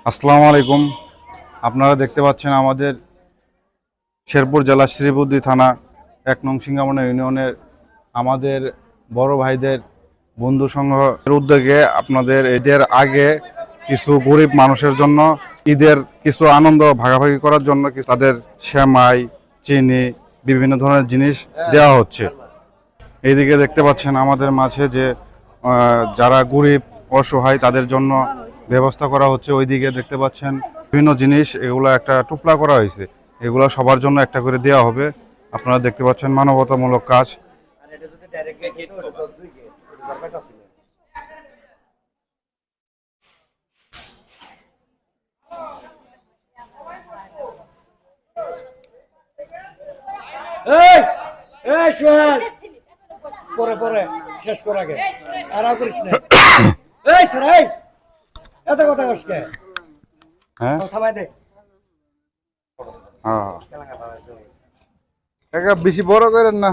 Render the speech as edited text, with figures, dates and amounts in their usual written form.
আসসালামু আলাইকুম। আপনারা দেখতে পাচ্ছেন আমাদের শেরপুর জেলা শ্রীবুদ্ধি থানা ১ নং সিঙ্গামনা ইউনিয়নের আমাদের বড় ভাইদের বন্ধু সংঘের উদ্যোগে আপনাদের ঈদের আগে কিছু গরিব মানুষের জন্য ঈদের কিছু আনন্দ ভাগাভাগি করার জন্য তাদের সেমাই, চিনি, বিভিন্ন ধরনের জিনিস দেওয়া হচ্ছে। এইদিকে দেখতে পাচ্ছেন আমাদের মাঝে যে যারা গরিব অসহায় তাদের জন্য ব্যবস্থা করা হচ্ছে। ওইদিকে দেখতে পাচ্ছেন বিভিন্ন জিনিস, এগুলো একটা টুকরা করা হয়েছে, এগুলো সবার জন্য একটা করে দেওয়া হবে। আপনারা দেখতে পাচ্ছেন মানবতামূলক কাজ। এই এই সোহেল পরে পরে শেষ কর আগে আরাম করিস না। এই স্যার এই এত কথা কস কে? হ্যাঁ থামাই দে। হ্যাঁ, বেশি বড় করেন না।